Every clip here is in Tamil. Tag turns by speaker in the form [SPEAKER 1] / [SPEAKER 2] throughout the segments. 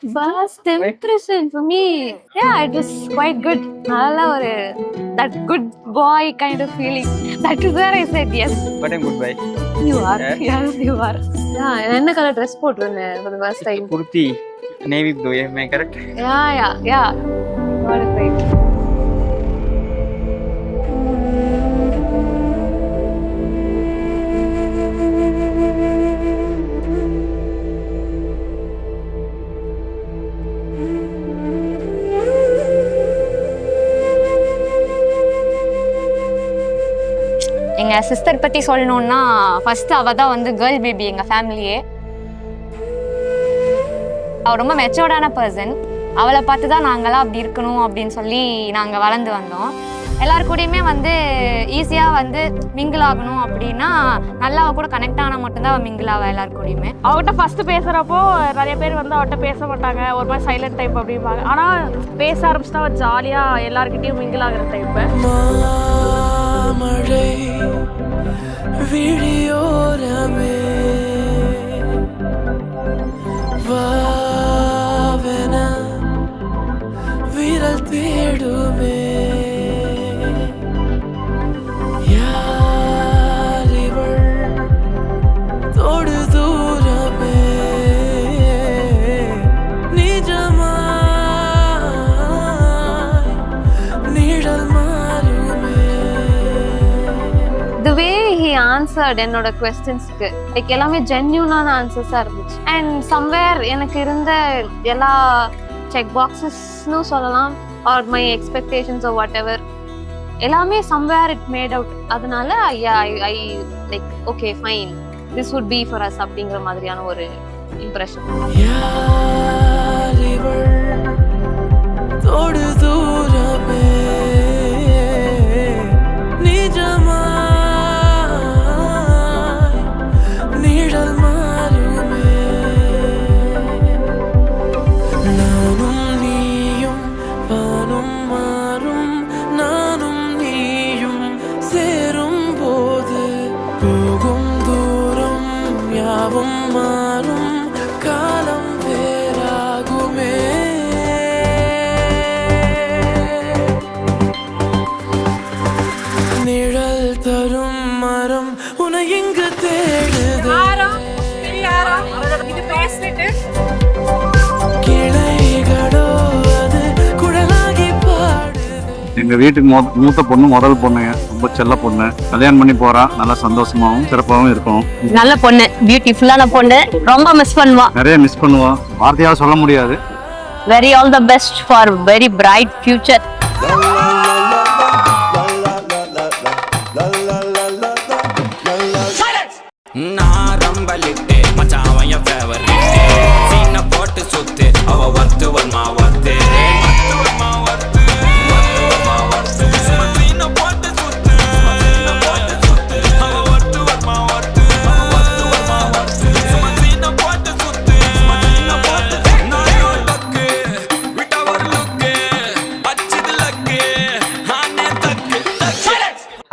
[SPEAKER 1] First impression for me, yeah, it was quite good. Nalla oru that good boy kind of feeling. That is where I said yes.
[SPEAKER 2] But I'm good boy.
[SPEAKER 1] You are. Yes, you are. Yeah, enna color dress போட்டுருந்தேன் for the first time?
[SPEAKER 2] Kurti, navy blue. Am I correct?
[SPEAKER 1] Yeah. Got it right.
[SPEAKER 3] எங்கள் சிஸ்டர் பற்றி சொல்லணுன்னா ஃபஸ்ட்டு அவள் தான் வந்து கேர்ள் பேபி எங்கள் ஃபேமிலியே. அவள் ரொம்ப மெச்சோர்டான பர்சன். அவளை பார்த்து தான் நாங்களாம் அப்படி இருக்கணும் அப்படின்னு சொல்லி நாங்கள் வளர்ந்து வந்தோம். எல்லாருக்கூடையுமே வந்து ஈஸியாக வந்து மிங்கிள் ஆகணும் அப்படின்னா நல்லா அவள் கூட கனெக்ட் ஆனால் மட்டும்தான் அவள் மிங்கிள் ஆவா எல்லாருக்கூடையுமே.
[SPEAKER 4] அவகிட்ட ஃபஸ்ட்டு பேசுகிறப்போ நிறைய பேர் வந்து அவட்ட பேச மாட்டாங்க, ஒரு மாதிரி சைலண்ட் டைப் அப்படிம்பாங்க. ஆனால் பேச ஆரம்பிச்சுட்டா அவள் ஜாலியாக எல்லாருக்கிட்டையும் மிங்கிள் ஆகிற டைப்பு.
[SPEAKER 5] மழை விழியோரமே வாவென விரல் தேடுமே யார் இவள் தொடு தூரமே நிஜமாய் நிழல்
[SPEAKER 1] the way he answered என்னோட questions-க்கு like எல்லாமே genuine answers-ஆ இருந்துச்சு. and somewhere எனக்கு இருந்த எல்லா check boxes-னு சொல்லலாம் or my expectations or whatever எல்லாமே somewhere it made out. அதனால I like okay fine, this would be for us அப்படிங்கிற மாதிரியான ஒரு impression.
[SPEAKER 5] யார் இவள் தொடு தூரமே நிஜமா
[SPEAKER 6] எங்க வீட்டுக்கு மூத்த பொண்ணு முதல் பொண்ணுங்க, ரொம்ப செல்ல பொண்ணு. கல்யாணம் பண்ணி போறா, நல்லா சந்தோஷமாவும் சிறப்பாகவும் இருக்கும்.
[SPEAKER 7] நல்ல பொண்ணு, பியூட்டிஃபுல்லான பொண்ணு. ரொம்ப மிஸ் பண்ணுவா,
[SPEAKER 6] நிறைய மிஸ் பண்ணுவோம், வார்த்தையால சொல்ல முடியாது.
[SPEAKER 7] Very all the best for very bright future.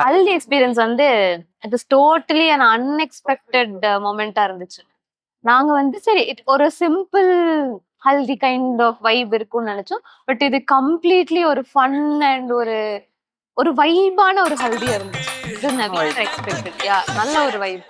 [SPEAKER 1] Haldi experience வந்து it is totally an unexpected மொமெண்டா இருந்துச்சு. நாங்க வந்து சரி ஒரு simple haldi kind of vibe இருக்கும்னு நினைச்சோம். பட் இது கம்ப்ளீட்லி ஒரு ஃபன் அண்ட் ஒரு வைபான ஒரு ஹல்தியா இருந்துச்சு. இது never expected. யா, நல்ல ஒரு வைப்.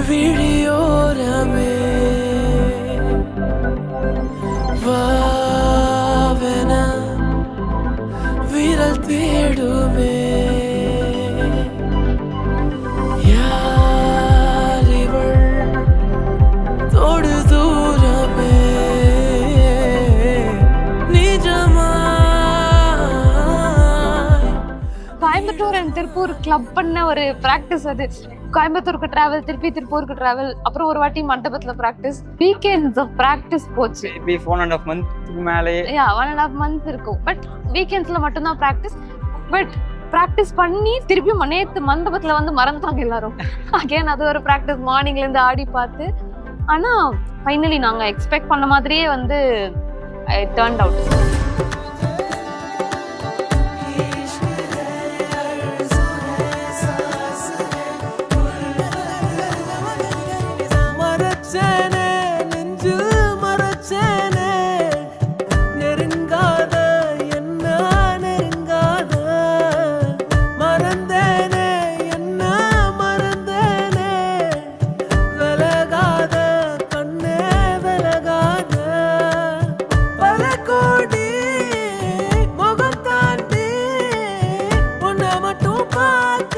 [SPEAKER 5] விழியோரமே வாவென விரல் தேடுமே யார் இவள் தொடு தூரமே நிஜமாய்
[SPEAKER 1] கோயம்புத்தூர் அண்ட் திருப்பூர் கிளப் பண்ண ஒரு ப்ராக்டிஸ் அது. கோயம்புத்தூருக்கு டிராவல், திருப்பி திருப்பூருக்கு டிராவல், அப்புறம் ஒரு வாட்டி மண்டபத்துல ப்ராக்டிஸ். வீக்கெண்ட்ஸ் ஆஃப் ப்ராக்டிஸ் போச்சு.
[SPEAKER 2] Maybe 1.5 month மேலே.
[SPEAKER 1] 1.5 months இருக்கும். பட் வீக்கெண்ட்ஸ்ல மட்டும்தான் ப்ராக்டிஸ். பட் ப்ராக்டிஸ் பண்ணி திருப்பி நேத்து மண்டபத்துல வந்து மறந்தாங்க எல்லாரும். அகைன் அது ஒரு ப்ராக்டிஸ், மார்னிங்ல இருந்து ஆடி பார்த்து. ஆனா ஃபைனலி நாங்க எக்ஸ்பெக்ட் பண்ண மாதிரியே வந்து இட் டர்ன்ட் அவுட்.
[SPEAKER 5] மரச்சேனே நெஞ்சு மரச்சேனே நெருங்காத என்ன நெருங்காத மறந்தேனே என்ன மறந்தேனே விலகாத கண்ணே விலகாத பல கோடி முகம் தாண்டி உன்னை மட்டும் பார்க்க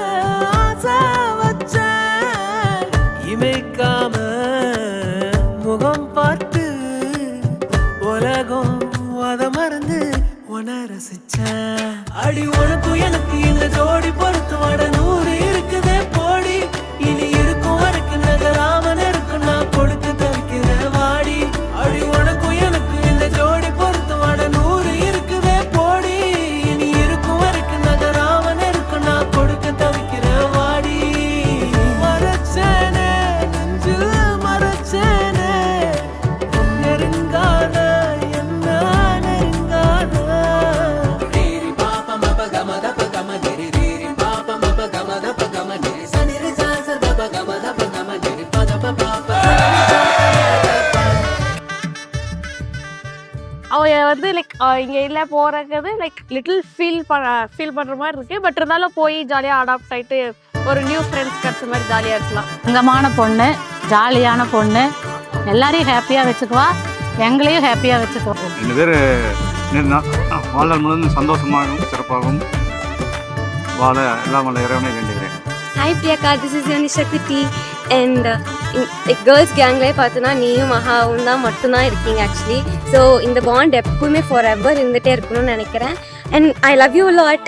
[SPEAKER 5] ஆசை வச்சேன் இமைக்காம முகம் பார்த்து உலகம் அத மறந்து உன ரசிச்சேன் அடி உனக்கும் எனக்கு இந்த ஜோடி பொறுத்து வட 100 இருக்குதே போடி இனி இருக்கும் வரைக்கும் நகராமன் இருக்கும் நான் கொடுத்து தவிக்கிறேன் வாடி அடி உனக்கும் எனக்கு இந்த ஜோடி பொறுத்து வட 100 இருக்குதே போடி இனி இருக்கும் வரைக்கும் நகராமன் இருக்கும் நான் கொடுக்க தவிக்கிறேன் வாடி மரச்சேனே நெஞ்சு மரச்சேனே நெருங்காத என்ன நெருங்காத ரீரி பாப்ப மப கமத பகம கிரி ரீரி பாப்ப மப கமத பகம கிரி சனிரி சாச தப கமத பகம கிரி பத பாப்ப
[SPEAKER 4] அவ வந்து லைக் இங்கே இல்லை போகிறது லைக் லிட்டில் ஃபீல் பண்ணுற மாதிரி இருக்குது. பட் இருந்தாலும் போய் ஜாலியாக அடாப்ட் ஆகிட்டு ஒரு நியூ ஃப்ரெண்ட்ஸ் கிடச்ச மாதிரி ஜாலியாக இருக்கலாம்.
[SPEAKER 8] தங்கமான பொண்ணு, ஜாலியான பொண்ணு, எல்லாரையும் ஹாப்பியாக வச்சுக்குவா, எங்களையும் ஹாப்பியாக வச்சுக்குவா.
[SPEAKER 6] 2 பேர் வாழ்நாள் முழுவதும் சந்தோஷமாகவும் சிறப்பாகவும் வாழ எல்லாம் வல்ல இறைவனை வேண்டுகிறேன்.
[SPEAKER 9] Hi Priyanka, this is your Nishakiti and girls gangல பார்த்தனா நீயும் மகாவும் தான் மட்டும்தான் இருக்கீங்க ஆக்சுவலி. ஸோ இந்த பாண்ட் எப்பவுமே ஃபார் எவர் இருந்துகிட்டே இருக்கணும்னு நினைக்கிறேன். And I love you lot.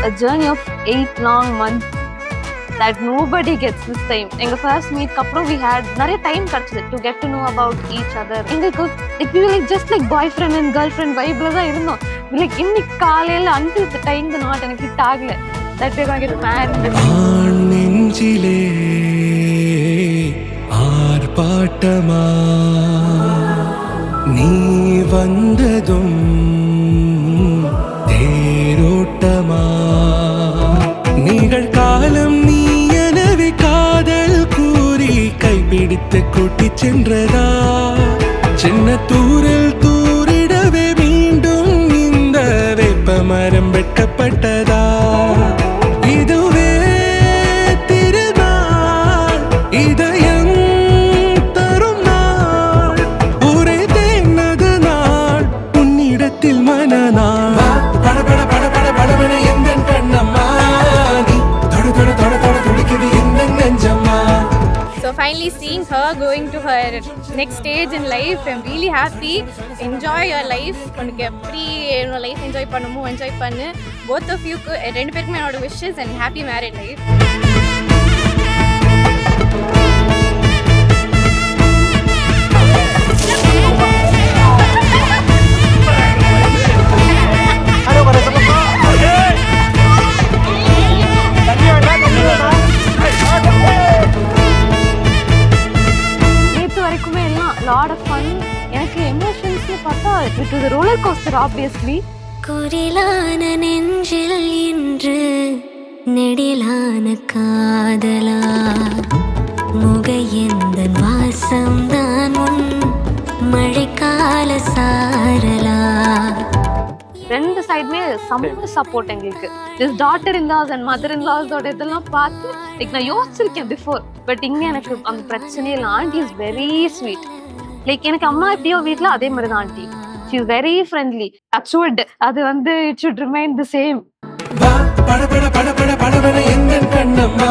[SPEAKER 1] A journey of 8 long months that nobody gets this time. எங்க ஃபர்ஸ்ட் மீட்க்கு அப்புறம் we had நிறைய டைம் கிடைச்சது to get to know about each other. எங்களுக்கு it was like just like boyfriend and girlfriend vibeல தான் இருந்தோம். like இன்னைக்கு காலையில until the time the knot எனக்கு hit ஆகல that we're gonna get married.
[SPEAKER 5] ஆண் நெஞ்சிலே ஆர்ப்பாட்டமா நீ வந்ததும் தேரோட்டமா நிகழ்காலம் நீ எனவே காதல் கூறி கைப்பிடித்து கூட்டிச் சென்றதா சின்ன தூரல் தூரிடவே மீண்டும் இந்த வேப்ப மரம் வெட்டப்பட்டதா இதுவே திருநாள் இதயம் தரும் நாள் ஒரே தேனது நாள் உன்னிடத்தில் மனநாள்
[SPEAKER 3] So finally seeing her going to her next stage in life, I'm really happy. Enjoy your life. உனக்கு எப்படி லைஃப் என்ஜாய் பண்ணுமோ என்ஜாய் பண்ணு. both of you 2 பேருக்குமே என்னோட wishes and happy married life.
[SPEAKER 1] It was a roller coaster obviously.
[SPEAKER 9] குரிலான நெஞ்சில் இன்று நெடிலான காதலா முகையந்த வாசம்தான் உன் மழைக்கால சாரலா.
[SPEAKER 1] ரெண்டு சைடுமே செம்ம சப்போர்ட் எங்களுக்கு. This daughter in laws and mother in லாஸோட இதெல்லாம் பார்த்து லைக் நான் யோசிச்சிருக்கேன் பிஃபோர். பட் இங்கே எனக்கு அந்த பிரச்சனையே இல்லை. Aunty is very sweet. Like எனக்கு அம்மா எப்படியோ வீட்டில் அதே மாதிரி தான் aunty. She is very friendly. Touchwood அது வந்து it should remain the same.
[SPEAKER 5] பட பட பட பட படவன எங்கள் கண்ணம்மா